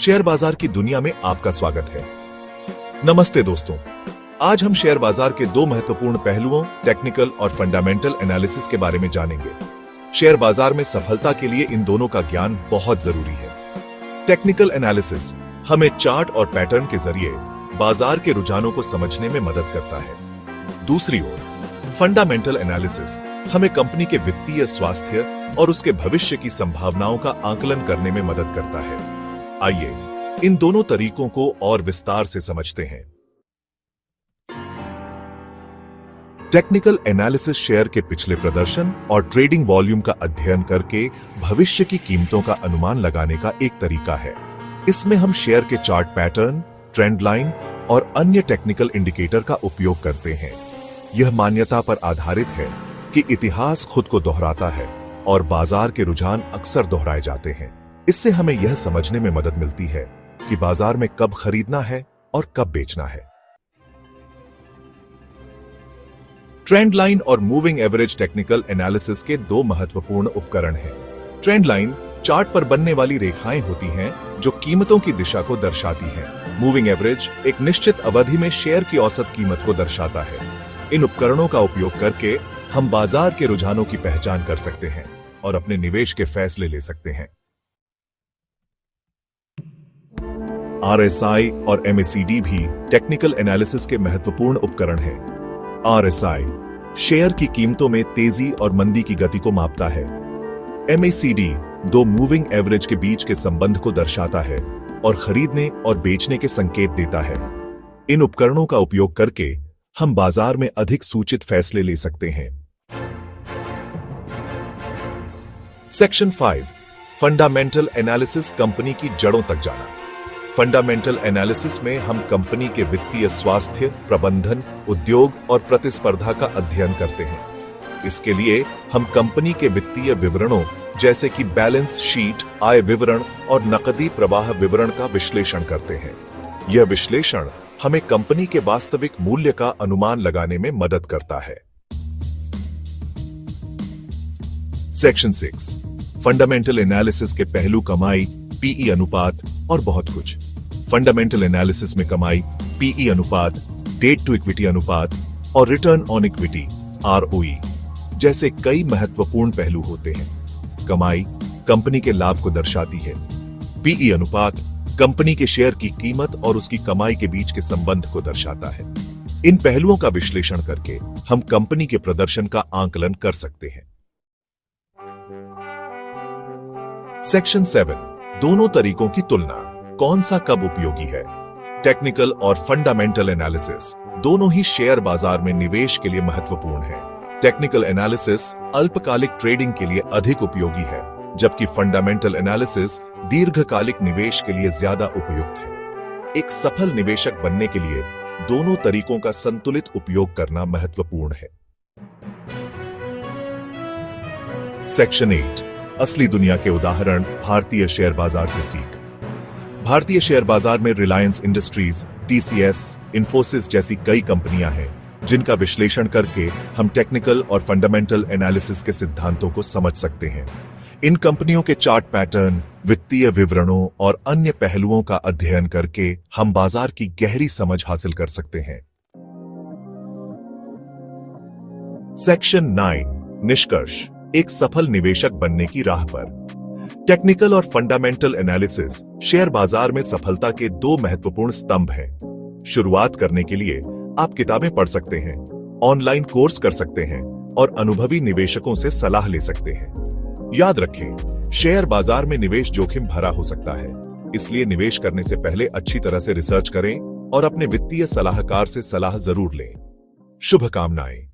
Share बाजार की दुनिया में आपका स्वागत है। नमस्ते दोस्तों, आज हम शेयर बाजार के दो महत्वपूर्ण पहलुओं टेक्निकल और फंडामेंटल एनालिसिस के बारे में जानेंगे। शेयर बाजार में सफलता के लिए इन दोनों का ज्ञान बहुत जरूरी है। टेक्निकल एनालिसिस हमें चार्ट और पैटर्न के जरिए बाजार के रुझानों को समझने में मदद करता है। दूसरी ओर फंडामेंटल एनालिसिस हमें कंपनी के वित्तीय स्वास्थ्य और उसके भविष्य की संभावनाओं का आकलन करने में मदद करता है। आइए इन दोनों तरीकों को और विस्तार से समझते हैं। टेक्निकल एनालिसिस शेयर के पिछले प्रदर्शन और ट्रेडिंग वॉल्यूम का अध्ययन करके भविष्य की कीमतों का अनुमान लगाने का एक तरीका है। इसमें हम शेयर के चार्ट पैटर्न, ट्रेंड लाइन और अन्य टेक्निकल इंडिकेटर का उपयोग करते हैं। यह मान्यता पर आधारित है कि इतिहास खुद को दोहराता है और बाजार के रुझान अक्सर दोहराए जाते हैं। इससे हमें यह समझने में मदद मिलती है कि बाजार में कब खरीदना है और कब बेचना है। ट्रेंड लाइन और मूविंग एवरेज टेक्निकल एनालिसिस के दो महत्वपूर्ण उपकरण हैं। ट्रेंड लाइन चार्ट पर बनने वाली रेखाएं होती हैं जो कीमतों की दिशा को दर्शाती हैं। मूविंग एवरेज एक निश्चित अवधि में शेयर की औसत कीमत को दर्शाता है। इन उपकरणों का उपयोग करके हम बाजार के रुझानों की पहचान कर सकते हैं और अपने निवेश के फैसले ले सकते हैं। RSI और MACD भी टेक्निकल एनालिसिस के महत्वपूर्ण उपकरण हैं। RSI शेयर की कीमतों में तेजी और मंदी की गति को मापता है। MACD दो मूविंग एवरेज के बीच के संबंध को दर्शाता है और खरीदने और बेचने के संकेत देता है। इन उपकरणों का उपयोग करके हम बाजार में अधिक सूचित फैसले ले सकते हैं। सेक्शन 5 फंडामेंटल एनालिसिस कंपनी की जड़ों तक जाना। फंडामेंटल एनालिसिस में हम कंपनी के वित्तीय स्वास्थ्य, प्रबंधन, उद्योग और प्रतिस्पर्धा का अध्ययन करते हैं। इसके लिए हम कंपनी के वित्तीय विवरणों जैसे कि बैलेंस शीट, आय विवरण और नकदी प्रवाह विवरण का विश्लेषण करते हैं। यह विश्लेषण हमें कंपनी के वास्तविक मूल्य का अनुमान लगाने में मदद करता है। सेक्शन 6 फंडामेंटल एनालिसिस के पहलू कमाई, पीई अनुपात और बहुत कुछ। फंडामेंटल एनालिसिस में कमाई, पीई अनुपात, डेट टू इक्विटी अनुपात और रिटर्न ऑन इक्विटी ROE जैसे कई महत्वपूर्ण पहलू होते हैं। कमाई कंपनी के लाभ को दर्शाती है। पीई अनुपात कंपनी के शेयर की कीमत और उसकी कमाई के बीच के संबंध को दर्शाता है। इन पहलुओं का विश्लेषण करके हम कंपनी के प्रदर्शन का आकलन कर सकते हैं। सेक्शन 7 दोनों तरीकों की तुलना, कौन सा कब उपयोगी है। टेक्निकल और फंडामेंटल एनालिसिस दोनों ही शेयर बाजार में निवेश के लिए महत्वपूर्ण है। टेक्निकल एनालिसिस अल्पकालिक ट्रेडिंग के लिए अधिक उपयोगी है, जबकि फंडामेंटल एनालिसिस दीर्घकालिक निवेश के लिए ज्यादा उपयुक्त है। एक सफल निवेशक बनने के लिए दोनों तरीकों का संतुलित उपयोग करना महत्वपूर्ण है। सेक्शन 8 असली दुनिया के उदाहरण, भारतीय शेयर बाजार से सीख। भारतीय शेयर बाजार में रिलायंस इंडस्ट्रीज, TCS, इन्फोसिस जैसी कई कंपनियां हैं जिनका विश्लेषण करके हम टेक्निकल और फंडामेंटल एनालिसिस के सिद्धांतों को समझ सकते हैं। इन कंपनियों के चार्ट पैटर्न, वित्तीय विवरणों और अन्य पहलुओं का अध्ययन करके हम बाजार की गहरी समझ हासिल कर सकते हैं। सेक्शन 9 निष्कर्ष, एक सफल निवेशक बनने की राह पर। टेक्निकल और फंडामेंटल एनालिसिस शेयर बाजार में सफलता के दो महत्वपूर्ण स्तंभ हैं। शुरुआत करने के लिए आप किताबें पढ़ सकते हैं, ऑनलाइन कोर्स कर सकते हैं और अनुभवी निवेशकों से सलाह ले सकते हैं। याद रखें, शेयर बाजार में निवेश जोखिम भरा हो सकता है, इसलिए निवेश करने से पहले अच्छी तरह से रिसर्च करें और अपने वित्तीय सलाहकार से सलाह जरूर लें। शुभकामनाएं।